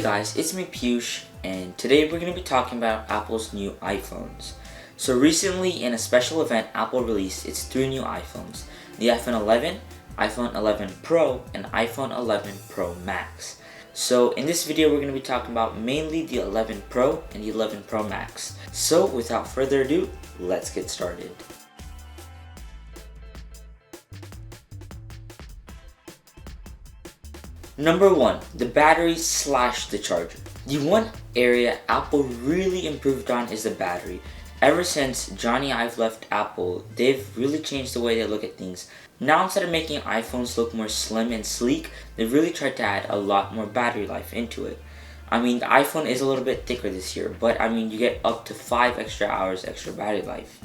guys, it's me Piyush, and today we're going to be talking about Apple's new iPhones. So recently in a special event, Apple released its three new iPhones, the iPhone 11, iPhone 11 Pro, and iPhone 11 Pro Max. So in this video we're going to be talking about mainly the 11 Pro and the 11 Pro Max. So without further ado, let's get started. Number 1, the battery / the charger. The one area Apple really improved on is the battery. Ever since Johnny Ive left Apple, they've really changed the way they look at things. Now instead of making iPhones look more slim and sleek, they've really tried to add a lot more battery life into it. I mean, the iPhone is a little bit thicker this year, but I mean, you get up to 5 extra hours extra battery life.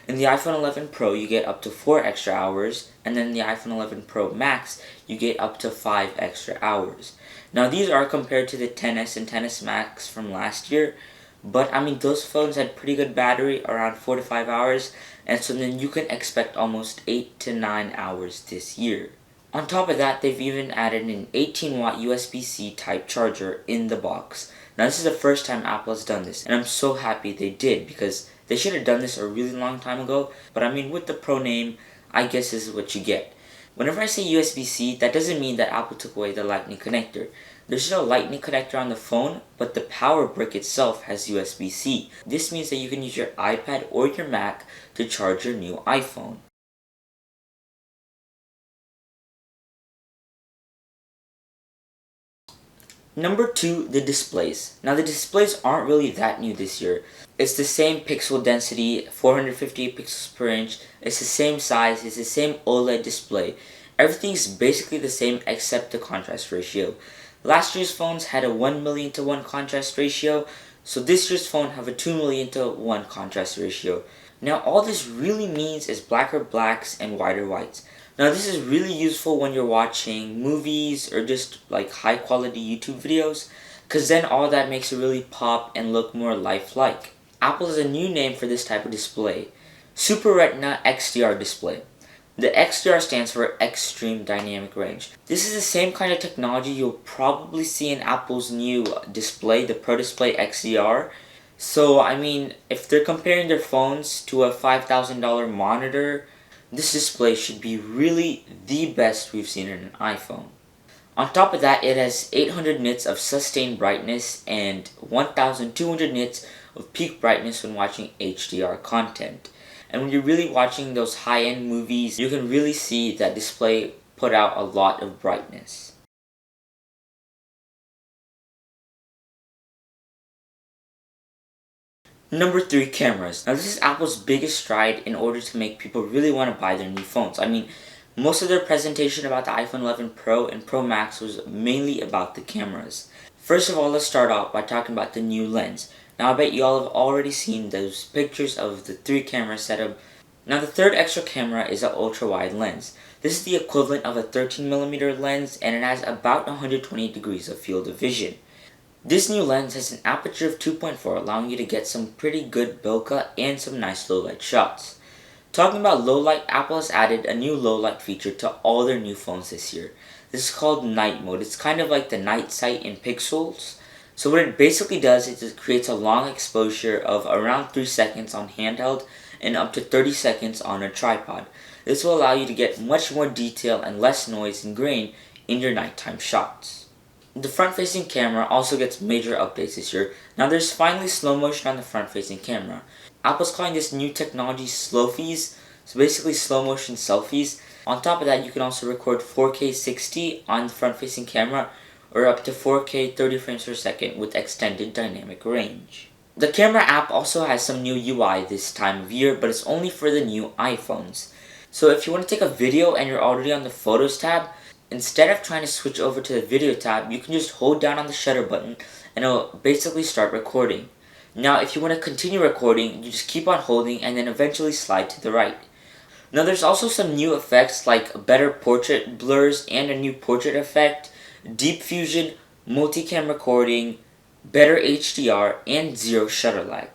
In the iPhone 11 Pro, you get up to 4 extra hours, and then in the iPhone 11 Pro Max, you get up to 5 extra hours. Now these are compared to the XS and XS Max from last year, but I mean, those phones had pretty good battery, around 4 to 5 hours, and so then you can expect almost 8 to 9 hours this year. On top of that, they've even added an 18-watt USB-C type charger in the box. Now this is the first time Apple has done this, and I'm so happy they did, because they should have done this a really long time ago, but I mean, with the Pro name, I guess this is what you get. Whenever I say USB-C, that doesn't mean that Apple took away the Lightning connector. There's still a Lightning connector on the phone, but the power brick itself has USB-C. This means that you can use your iPad or your Mac to charge your new iPhone. Number 2, the displays. Now the displays aren't really that new this year. It's the same pixel density, 458 pixels per inch, it's the same size, it's the same OLED display. Everything's basically the same except the contrast ratio. Last year's phones had a 1 million to 1 contrast ratio, so this year's phone have a 2 million to 1 contrast ratio. Now all this really means is blacker blacks and whiter whites. Now this is really useful when you're watching movies or just like high quality YouTube videos, cause then all that makes it really pop and look more lifelike. Apple has a new name for this type of display, Super Retina XDR display. The XDR stands for Extreme Dynamic Range. This is the same kind of technology you'll probably see in Apple's new display, the Pro Display XDR. So I mean, if they're comparing their phones to a $5,000 monitor, this display should be really the best we've seen in an iPhone. On top of that, it has 800 nits of sustained brightness and 1200 nits of peak brightness when watching HDR content. And when you're really watching those high-end movies, you can really see that display put out a lot of brightness. Number 3, cameras. Now this is Apple's biggest stride in order to make people really want to buy their new phones. I mean, most of their presentation about the iPhone 11 Pro and Pro Max was mainly about the cameras. First of all, let's start off by talking about the new lens. Now I bet you all have already seen those pictures of the 3 camera setup. Now the third extra camera is an ultra wide lens. This is the equivalent of a 13mm lens, and it has about 120 degrees of field of vision. This new lens has an aperture of 2.4, allowing you to get some pretty good bokeh and some nice low light shots. Talking about low light, Apple has added a new low light feature to all their new phones this year. This is called night mode. It's kind of like the night sight in pixels. So what it basically does is it creates a long exposure of around 3 seconds on handheld and up to 30 seconds on a tripod. This will allow you to get much more detail and less noise and grain in your nighttime shots. The front-facing camera also gets major updates this year. Now there's finally slow motion on the front-facing camera. Apple's calling this new technology Slowfies, so basically slow motion selfies. On top of that, you can also record 4K 60 on the front-facing camera, or up to 4K 30 frames per second with extended dynamic range. The camera app also has some new UI this time of year, but it's only for the new iPhones. So if you want to take a video and you're already on the Photos tab, instead of trying to switch over to the Video tab, you can just hold down on the shutter button and it'll basically start recording. Now if you want to continue recording, you just keep on holding and then eventually slide to the right. Now there's also some new effects like better portrait blurs and a new portrait effect, deep fusion, multicam recording, better HDR, and zero shutter lag.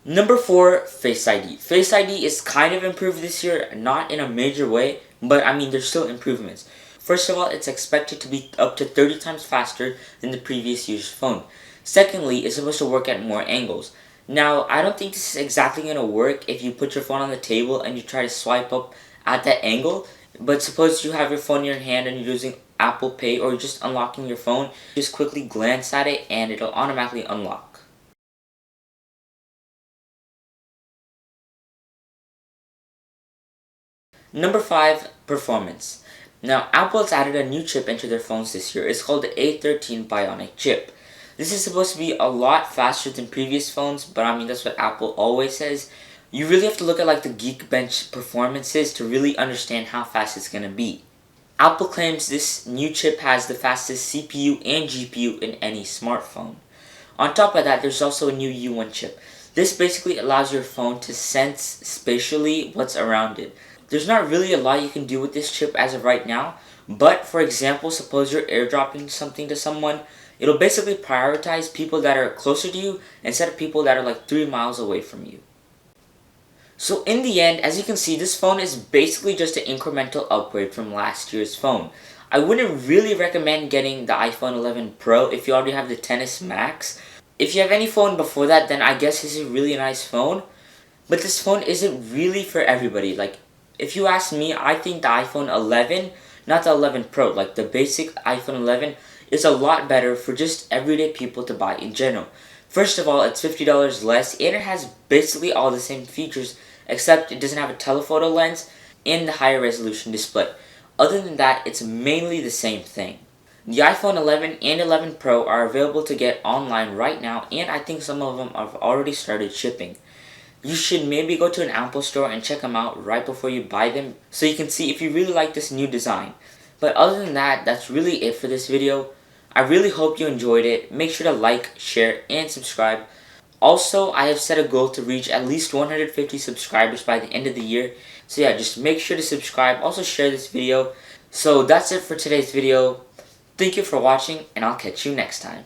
Number 4, Face ID. Face ID is kind of improved this year, not in a major way, but I mean there's still improvements. First of all, it's expected to be up to 30 times faster than the previous year's phone. Secondly, it's supposed to work at more angles. Now, I don't think this is exactly going to work if you put your phone on the table and you try to swipe up at that angle, but suppose you have your phone in your hand and you're using Apple Pay or you're just unlocking your phone, just quickly glance at it and it'll automatically unlock. Number 5, performance. Now, Apple has added a new chip into their phones this year. It's called the A13 Bionic chip. This is supposed to be a lot faster than previous phones, but I mean that's what Apple always says. You really have to look at like the Geekbench performances to really understand how fast it's going to be. Apple claims this new chip has the fastest CPU and GPU in any smartphone. On top of that, there's also a new U1 chip. This basically allows your phone to sense spatially what's around it. There's not really a lot you can do with this chip as of right now, but for example, suppose you're airdropping something to someone, it'll basically prioritize people that are closer to you instead of people that are like 3 miles away from you. So in the end, as you can see, this phone is basically just an incremental upgrade from last year's phone. I wouldn't really recommend getting the iPhone 11 Pro if you already have the XS Max. If you have any phone before that, then I guess this is a really nice phone. But this phone isn't really for everybody. Like, if you ask me, I think the iPhone 11, not the 11 Pro, like the basic iPhone 11, is a lot better for just everyday people to buy in general. First of all, it's $50 less, and it has basically all the same features, except it doesn't have a telephoto lens and the higher resolution display. Other than that, it's mainly the same thing. The iPhone 11 and 11 Pro are available to get online right now, and I think some of them have already started shipping. You should maybe go to an Apple store and check them out right before you buy them so you can see if you really like this new design. But other than that, that's really it for this video. I really hope you enjoyed it. Make sure to like, share, and subscribe. Also, I have set a goal to reach at least 150 subscribers by the end of the year. So yeah, just make sure to subscribe. Also share this video. So that's it for today's video. Thank you for watching, and I'll catch you next time.